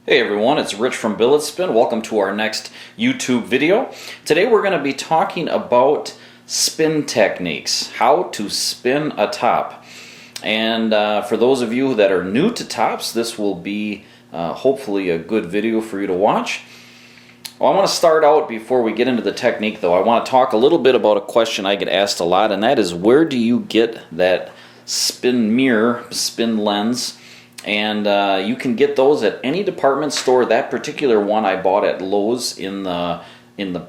Hey everyone, it's Rich from Billet Spin. Welcome to our next YouTube video. Today we're going to be talking about spin techniques, how to spin a top. And for those of you that are new to tops, this will be hopefully a good video for you to watch. Well, I want to start out before we get into the technique though. I want to talk a little bit about a question I get asked a lot, and that is, where do you get that spin mirror, spin lens? And you can get those at any department store. That particular one I bought at Lowe's in the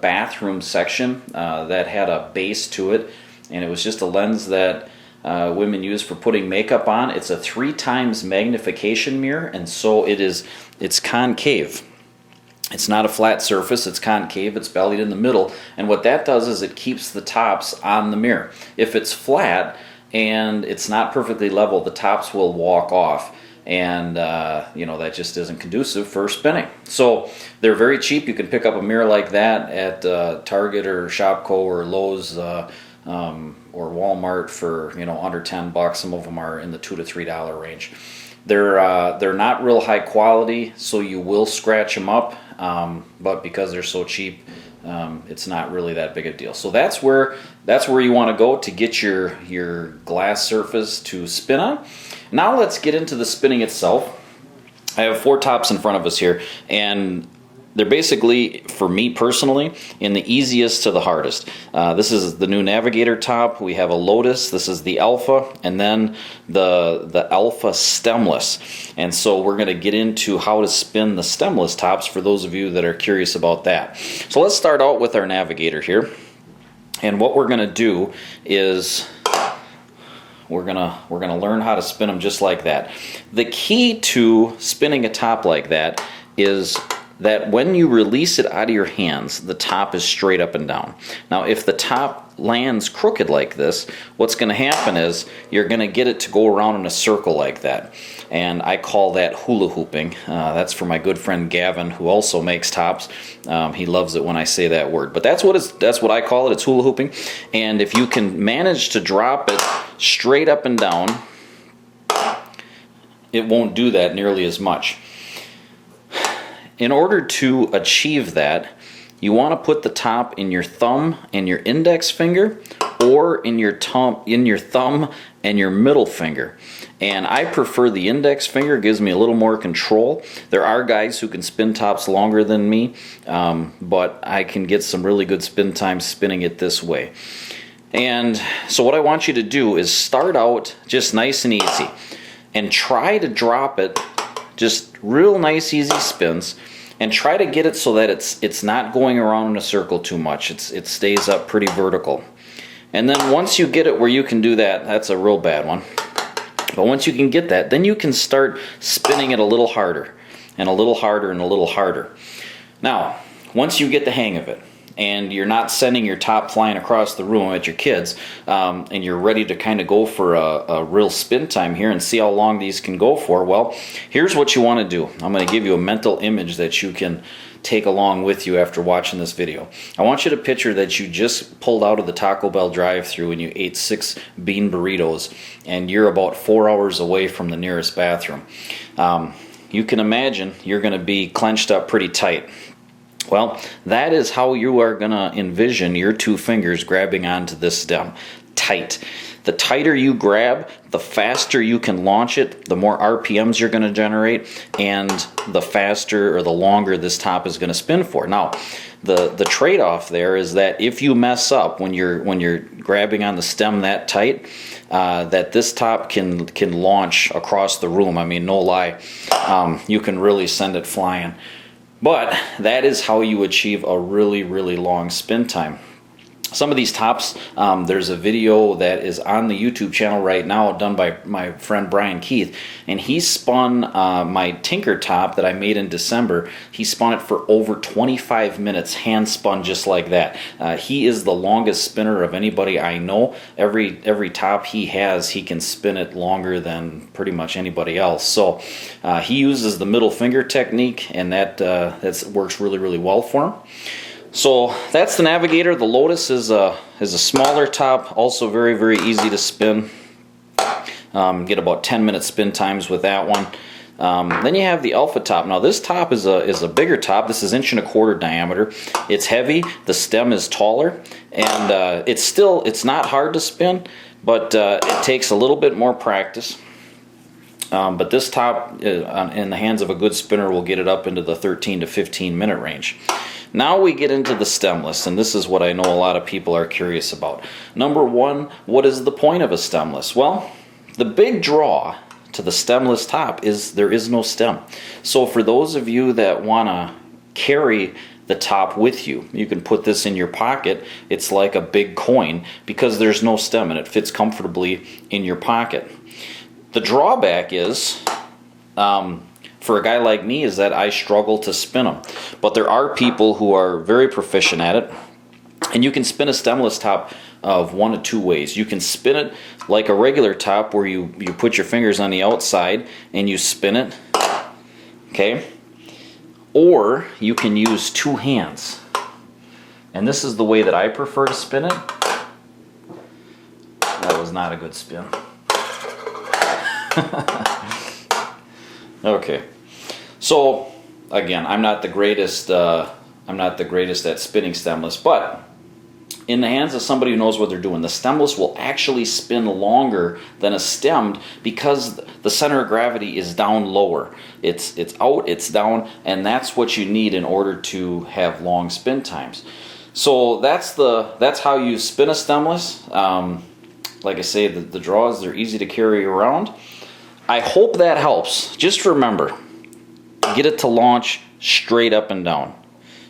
bathroom section. That had a base to it, and it was just a lens that women use for putting makeup on. It's a 3 times magnification mirror, and so it's concave. It's not a flat surface, it's concave, it's bellied in the middle, and what that does is it keeps the tops on the mirror. If it's flat and it's not perfectly level, the tops will walk off. And that just isn't conducive for spinning. So they're very cheap. You can pick up a mirror like that at Target or Shopko or Lowe's or Walmart for under $10. Some of them are in the $2 to $3 range. They're not real high quality, so you will scratch them up. But because they're so cheap, it's not really that big a deal. So that's where you want to go to get your glass surface to spin on. Now let's get into the spinning itself. I have 4 tops in front of us here, and they're basically, for me personally, in the easiest to the hardest. This is the new Navigator top. We have a Lotus. This is the Alpha, and then the Alpha stemless. And so we're going to get into how to spin the stemless tops for those of you that are curious about that. So let's start out with our Navigator here. And what we're going to do is we're gonna learn how to spin them just like that. The key to spinning a top like that is that when you release it out of your hands, the top is straight up and down. Now, if the top lands crooked like this, what's going to happen is you're going to get it to go around in a circle like that. And I call that hula hooping. That's for my good friend Gavin, who also makes tops. He loves it when I say that word. But that's what I call it. It's hula hooping. And if you can manage to drop it straight up and down, it won't do that nearly as much. In order to achieve that, you want to put the top in your thumb and your index finger, or in your thumb and your middle finger. And I prefer the index finger. It gives me a little more control. There are guys who can spin tops longer than me, but I can get some really good spin time spinning it this way. And so what I want you to do is start out just nice and easy, and try to drop it just real nice easy spins, and try to get it so that it's not going around in a circle too much. It stays up pretty vertical. And then once you get it where you can do that, that's a real bad one. But once you can get that, then you can start spinning it a little harder and a little harder and a little harder. Now, once you get the hang of it, and you're not sending your top flying across the room at your kids, and you're ready to kind of go for a real spin time here and see how long these can go for, well, here's what you want to do. I'm going to give you a mental image that you can take along with you after watching this video. I want you to picture that you just pulled out of the Taco Bell drive-thru and you ate 6 bean burritos, and you're about 4 hours away from the nearest bathroom. You can imagine you're going to be clenched up pretty tight. Well, that is how you are going to envision your 2 fingers grabbing onto this stem. Tight. The tighter you grab, the faster you can launch it, the more RPMs you're going to generate, and the faster or the longer this top is going to spin for. Now, the trade-off there is that if you mess up when you're grabbing on the stem that tight, that this top can launch across the room. I mean, no lie, you can really send it flying. But that is how you achieve a really, really long spin time. Some of these tops, there's a video that is on the YouTube channel right now done by my friend Brian Keith, and he spun my Tinker top that I made in December. He spun it for over 25 minutes, hand spun just like that. He is the longest spinner of anybody I know. Every top he has, he can spin it longer than pretty much anybody else. So he uses the middle finger technique, and that works really, really well for him. So that's the Navigator. The Lotus is a smaller top, also very, very easy to spin. Get about 10-minute spin times with that one. Then you have the Alpha top. Now this top is a bigger top. This is 1.25" diameter. It's heavy. The stem is taller, and it's not hard to spin, but it takes a little bit more practice. But this top, in the hands of a good spinner, will get it up into the 13 to 15 minute range. Now we get into the stemless, and this is what I know a lot of people are curious about. Number one, what is the point of a stemless? Well, the big draw to the stemless top is there is no stem. So for those of you that want to carry the top with you, you can put this in your pocket. It's like a big coin because there's no stem and it fits comfortably in your pocket. The drawback is, for a guy like me, is that I struggle to spin them. But there are people who are very proficient at it, and you can spin a stemless top of one of two ways. You can spin it like a regular top where you put your fingers on the outside and you spin it, okay? Or you can use two hands. And this is the way that I prefer to spin it. That was not a good spin. Okay, so again, I'm not the greatest at spinning stemless, but in the hands of somebody who knows what they're doing, the stemless will actually spin longer than a stemmed because the center of gravity is down lower. It's out, it's down, and that's what you need in order to have long spin times. So that's how you spin a stemless. Like I say, the draws, they're easy to carry around. I hope that helps. Just remember, get it to launch straight up and down.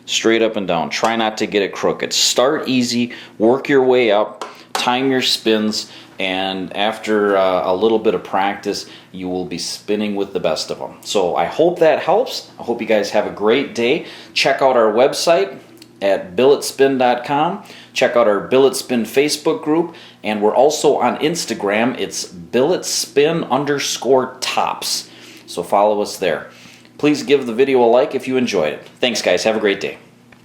Straight up and down. Try not to get it crooked. Start easy, work your way up, time your spins, and after a little bit of practice, you will be spinning with the best of them. So I hope that helps. I hope you guys have a great day. Check out our website at billetspin.com. Check out our Billet Spin Facebook group, and we're also on Instagram. It's billetspin_tops. So follow us there. Please give the video a like if you enjoyed it. Thanks, guys. Have a great day.